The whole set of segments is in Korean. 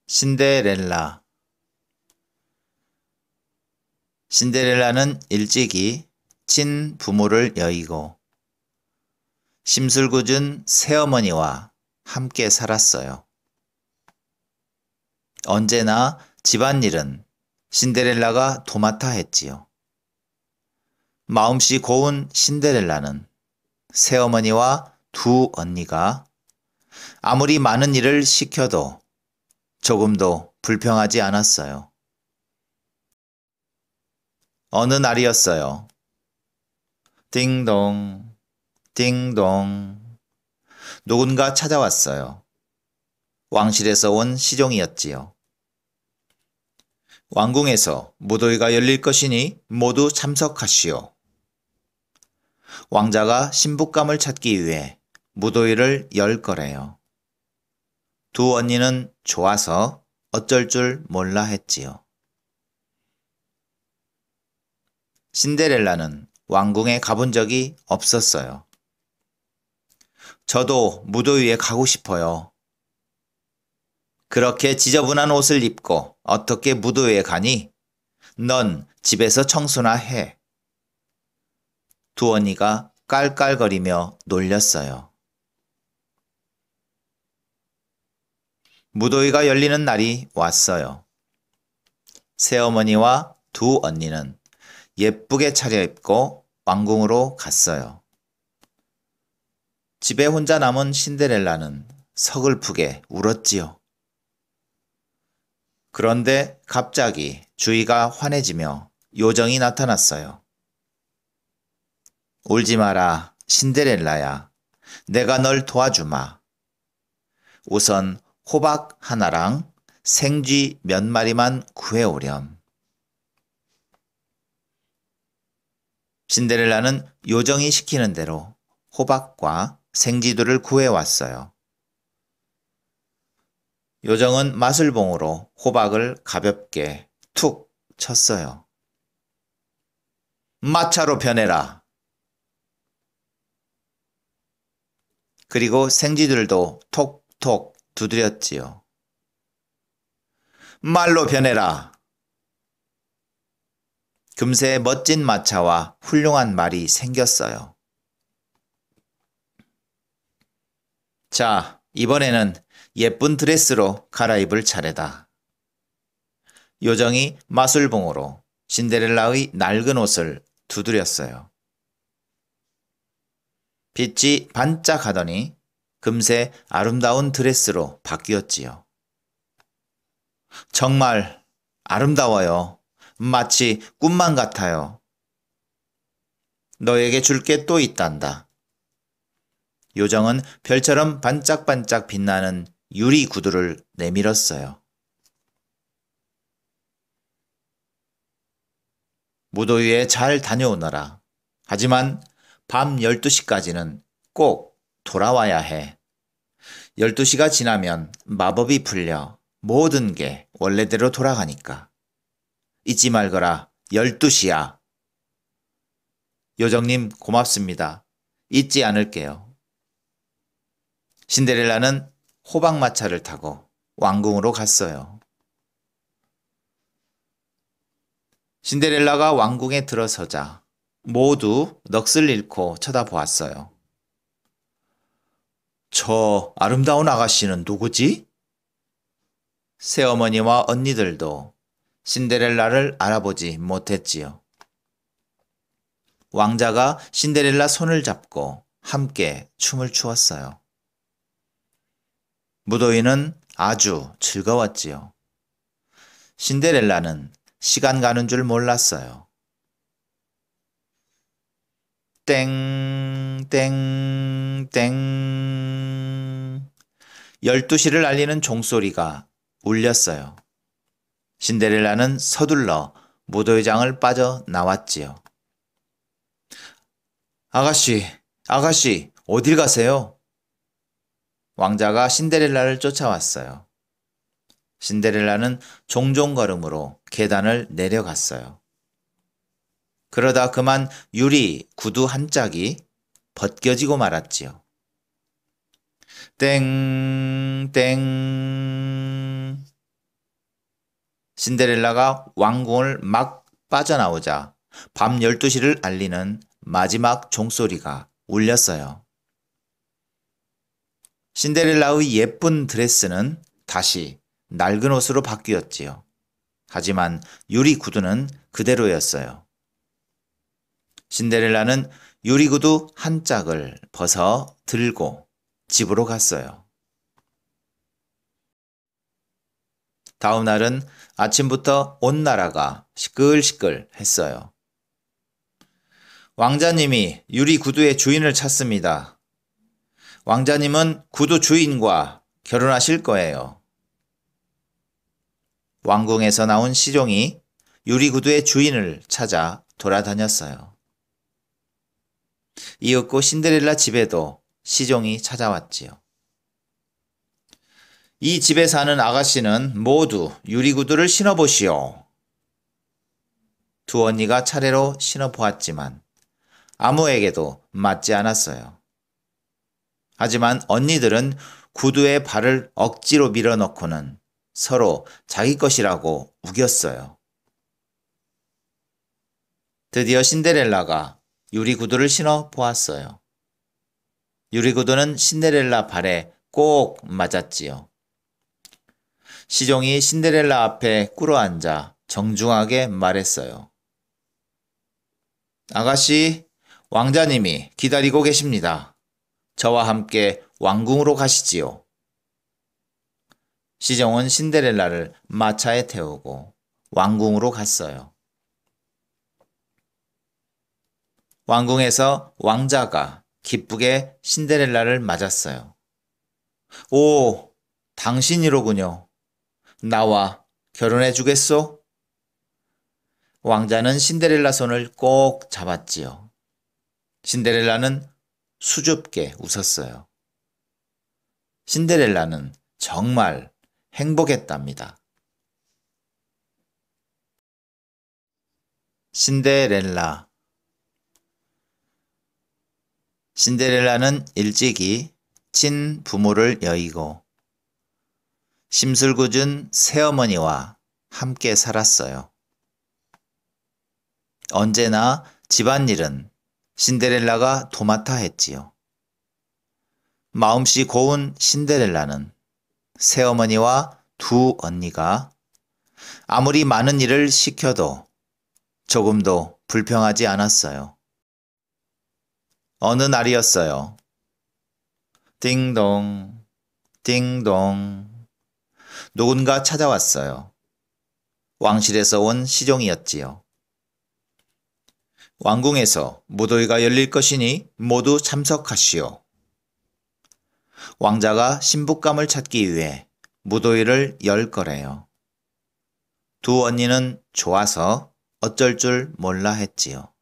신데렐라. 신데렐라는 일찍이 친부모를 여의고 심술궂은 새어머니와 함께 살았어요. 언제나 집안일은 신데렐라가 도맡아 했지요. 마음씨 고운 신데렐라는 새어머니와 두 언니가 아무리 많은 일을 시켜도 조금도 불평하지 않았어요. 어느 날이었어요. 띵동, 띵동. 누군가 찾아왔어요. 왕실에서 온 시종이었지요. 왕궁에서 무도회가 열릴 것이니 모두 참석하시오. 왕자가 신부감을 찾기 위해 무도회를 열 거래요. 두 언니는 좋아서 어쩔 줄 몰라 했지요. 신데렐라는 왕궁에 가본 적이 없었어요. 저도 무도회에 가고 싶어요. 그렇게 지저분한 옷을 입고 어떻게 무도회에 가니? 넌 집에서 청소나 해. 두 언니가 깔깔거리며 놀렸어요. 무도회가 열리는 날이 왔어요. 새어머니와 두 언니는 예쁘게 차려입고 왕궁으로 갔어요. 집에 혼자 남은 신데렐라는 서글프게 울었지요. 그런데 갑자기 주위가 환해지며 요정이 나타났어요. 울지 마라, 신데렐라야. 내가 널 도와주마. 우선 호박 하나랑 생쥐 몇 마리만 구해오렴. 신데렐라는 요정이 시키는 대로 호박과 생쥐들을 구해왔어요. 요정은 마술봉으로 호박을 가볍게 툭 쳤어요. 마차로 변해라. 그리고 생쥐들도 톡톡 두드렸지요. 말로 변해라. 금세 멋진 마차와 훌륭한 말이 생겼어요. 자, 이번에는 예쁜 드레스로 갈아입을 차례다. 요정이 마술봉으로 신데렐라의 낡은 옷을 두드렸어요. 빛이 반짝하더니 금세 아름다운 드레스로 바뀌었지요. 정말 아름다워요. 마치 꿈만 같아요. 너에게 줄 게 또 있단다. 요정은 별처럼 반짝반짝 빛나는 유리 구두를 내밀었어요. 무도회에 잘 다녀오너라. 하지만 밤 12시까지는 꼭 돌아와야 해. 12시가 지나면 마법이 풀려 모든 게 원래대로 돌아가니까. 잊지 말거라. 12시야. 요정님 고맙습니다. 잊지 않을게요. 신데렐라는 호박마차를 타고 왕궁으로 갔어요. 신데렐라가 왕궁에 들어서자 모두 넋을 잃고 쳐다보았어요. 저 아름다운 아가씨는 누구지? 새어머니와 언니들도 신데렐라를 알아보지 못했지요. 왕자가 신데렐라 손을 잡고 함께 춤을 추었어요. 무도회는 아주 즐거웠지요. 신데렐라는 시간 가는 줄 몰랐어요. 땡, 땡, 땡. 12시를 알리는 종소리가 울렸어요. 신데렐라는 서둘러 무도회장을 빠져나왔지요. 아가씨, 아가씨, 어딜 가세요? 왕자가 신데렐라를 쫓아왔어요. 신데렐라는 종종 걸음으로 계단을 내려갔어요. 그러다 그만 유리 구두 한 짝이 벗겨지고 말았지요. 땡, 땡. 신데렐라가 왕궁을 막 빠져나오자 밤 12시를 알리는 마지막 종소리가 울렸어요. 신데렐라의 예쁜 드레스는 다시 낡은 옷으로 바뀌었지요. 하지만 유리 구두는 그대로였어요. 신데렐라는 유리 구두 한 짝을 벗어 들고 집으로 갔어요. 다음 날은 아침부터 온 나라가 시끌시끌 했어요. 왕자님이 유리 구두의 주인을 찾습니다. 왕자님은 구두 주인과 결혼하실 거예요. 왕궁에서 나온 시종이 유리 구두의 주인을 찾아 돌아다녔어요. 이윽고 신데렐라 집에도 시종이 찾아왔지요. 이 집에 사는 아가씨는 모두 유리 구두를 신어보시오. 두 언니가 차례로 신어보았지만 아무에게도 맞지 않았어요. 하지만 언니들은 구두에 발을 억지로 밀어넣고는 서로 자기 것이라고 우겼어요. 드디어 신데렐라가 유리 구두를 신어 보았어요. 유리 구두는 신데렐라 발에 꼭 맞았지요. 시종이 신데렐라 앞에 꿇어앉아 정중하게 말했어요. 아가씨, 왕자님이 기다리고 계십니다. 저와 함께 왕궁으로 가시지요. 시종은 신데렐라를 마차에 태우고 왕궁으로 갔어요. 왕궁에서 왕자가 기쁘게 신데렐라를 맞았어요. 오, 당신이로군요. 나와 결혼해 주겠소? 왕자는 신데렐라 손을 꼭 잡았지요. 신데렐라는 수줍게 웃었어요. 신데렐라는 정말 행복했답니다. 신데렐라. 신데렐라는 일찍이 친부모를 여의고 심술궂은 새어머니와 함께 살았어요. 언제나 집안일은 신데렐라가 도맡아 했지요. 마음씨 고운 신데렐라는 새어머니와 두 언니가 아무리 많은 일을 시켜도 조금도 불평하지 않았어요. 어느 날이었어요. 띵동, 띵동. 누군가 찾아왔어요. 왕실에서 온 시종이었지요. 왕궁에서 무도회가 열릴 것이니 모두 참석하시오. 왕자가 신부감을 찾기 위해 무도회를 열 거래요. 두 언니는 좋아서 어쩔 줄 몰라 했지요.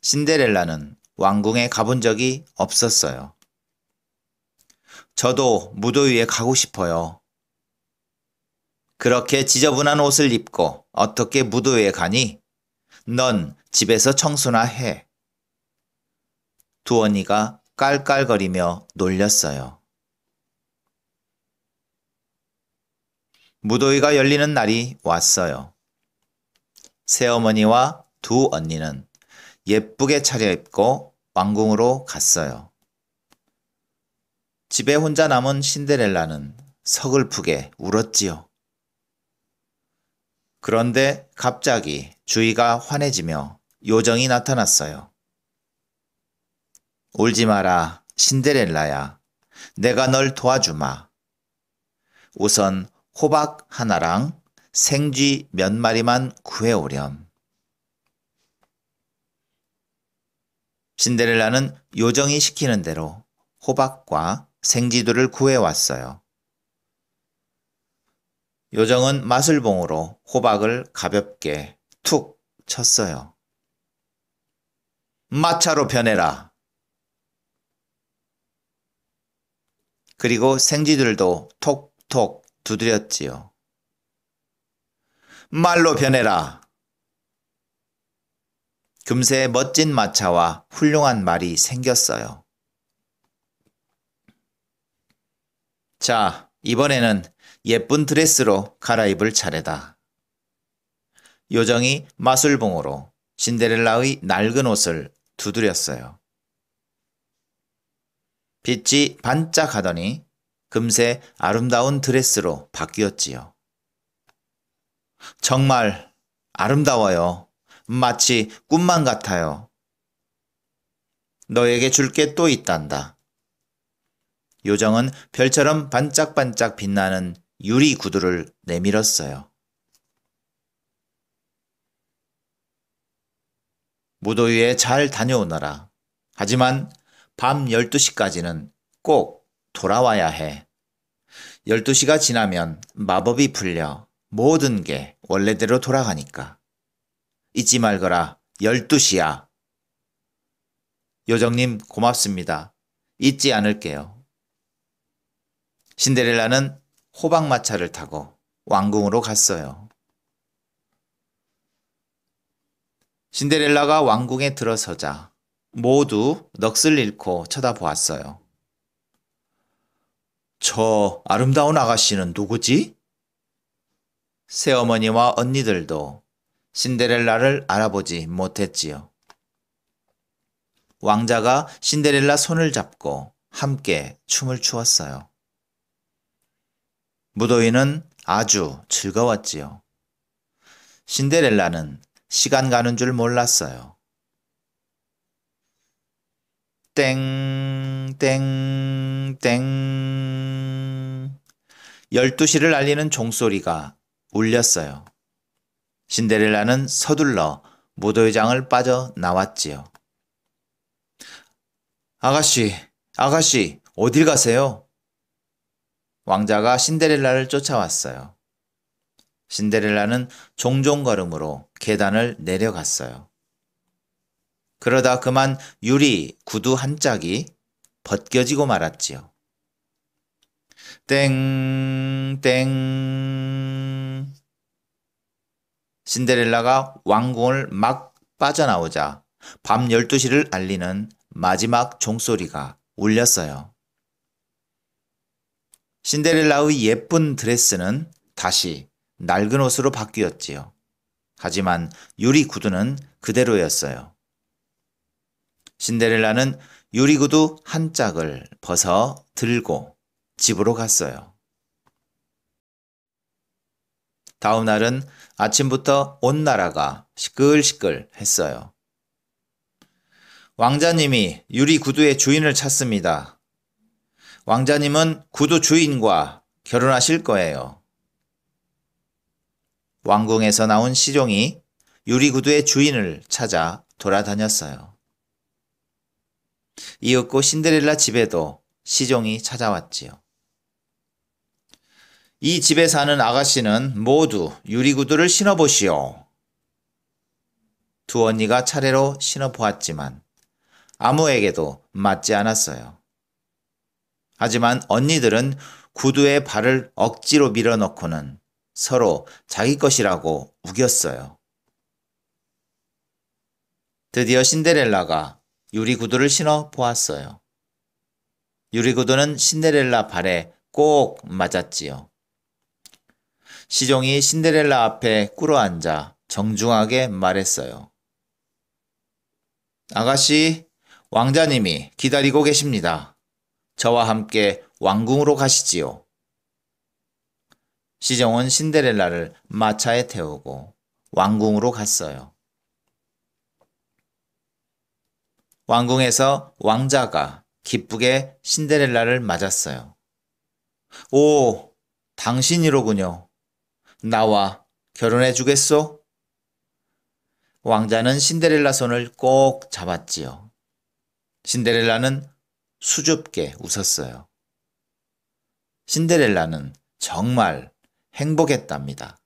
신데렐라는 왕궁에 가본 적이 없었어요. 저도 무도회에 가고 싶어요. 그렇게 지저분한 옷을 입고 어떻게 무도회에 가니? 넌 집에서 청소나 해. 두 언니가 깔깔거리며 놀렸어요. 무도회가 열리는 날이 왔어요. 새어머니와 두 언니는 예쁘게 차려입고 왕궁으로 갔어요. 집에 혼자 남은 신데렐라는 서글프게 울었지요. 그런데 갑자기 주위가 환해지며 요정이 나타났어요. 울지 마라, 신데렐라야. 내가 널 도와주마. 우선 호박 하나랑 생쥐 몇 마리만 구해오렴. 신데렐라는 요정이 시키는 대로 호박과 생쥐들을 구해왔어요. 요정은 마술봉으로 호박을 가볍게 툭 쳤어요. 마차로 변해라. 그리고 생쥐들도 톡톡 두드렸지요. 말로 변해라. 금세 멋진 마차와 훌륭한 말이 생겼어요. 자, 이번에는 예쁜 드레스로 갈아입을 차례다. 요정이 마술봉으로 신데렐라의 낡은 옷을 두드렸어요. 빛이 반짝하더니 금세 아름다운 드레스로 바뀌었지요. 정말 아름다워요. 마치 꿈만 같아요. 너에게 줄 게 또 있단다. 요정은 별처럼 반짝반짝 빛나는 유리 구두를 내밀었어요. 무더위에 잘 다녀오너라. 하지만 밤 12시까지는 꼭 돌아와야 해. 12시가 지나면 마법이 풀려 모든 게 원래대로 돌아가니까. 잊지 말거라. 12시야. 요정님 고맙습니다. 잊지 않을게요. 신데렐라는 호박마차를 타고 왕궁으로 갔어요. 신데렐라가 왕궁에 들어서자 모두 넋을 잃고 쳐다보았어요. 저 아름다운 아가씨는 누구지? 새어머니와 언니들도 신데렐라를 알아보지 못했지요. 왕자가 신데렐라 손을 잡고 함께 춤을 추었어요. 무더위는 아주 즐거웠지요. 신데렐라는 시간 가는 줄 몰랐어요. 땡, 땡, 땡. 12시를 알리는 종소리가 울렸어요. 신데렐라는 서둘러 무도회장을 빠져나왔지요. 아가씨, 아가씨, 어딜 가세요? 왕자가 신데렐라를 쫓아왔어요. 신데렐라는 종종 걸음으로 계단을 내려갔어요. 그러다 그만 유리 구두 한 짝이 벗겨지고 말았지요. 땡, 땡. 신데렐라가 왕궁을 막 빠져나오자 밤 12시를 알리는 마지막 종소리가 울렸어요. 신데렐라의 예쁜 드레스는 다시 낡은 옷으로 바뀌었지요. 하지만 유리 구두는 그대로였어요. 신데렐라는 유리 구두 한 짝을 벗어 들고 집으로 갔어요. 다음 날은 아침부터 온 나라가 시끌시끌 했어요. 왕자님이 유리 구두의 주인을 찾습니다. 왕자님은 구두 주인과 결혼하실 거예요. 왕궁에서 나온 시종이 유리 구두의 주인을 찾아 돌아다녔어요. 이윽고 신데렐라 집에도 시종이 찾아왔지요. 이 집에 사는 아가씨는 모두 유리 구두를 신어보시오. 두 언니가 차례로 신어보았지만 아무에게도 맞지 않았어요. 하지만 언니들은 구두에 발을 억지로 밀어넣고는 서로 자기 것이라고 우겼어요. 드디어 신데렐라가 유리 구두를 신어 보았어요. 유리 구두는 신데렐라 발에 꼭 맞았지요. 시종이 신데렐라 앞에 꿇어앉아 정중하게 말했어요. 아가씨, 왕자님이 기다리고 계십니다. 저와 함께 왕궁으로 가시지요. 시종은 신데렐라를 마차에 태우고 왕궁으로 갔어요. 왕궁에서 왕자가 기쁘게 신데렐라를 맞았어요. 오, 당신이로군요. 나와 결혼해 주겠소? 왕자는 신데렐라 손을 꼭 잡았지요. 신데렐라는 수줍게 웃었어요. 신데렐라는 정말 행복했답니다.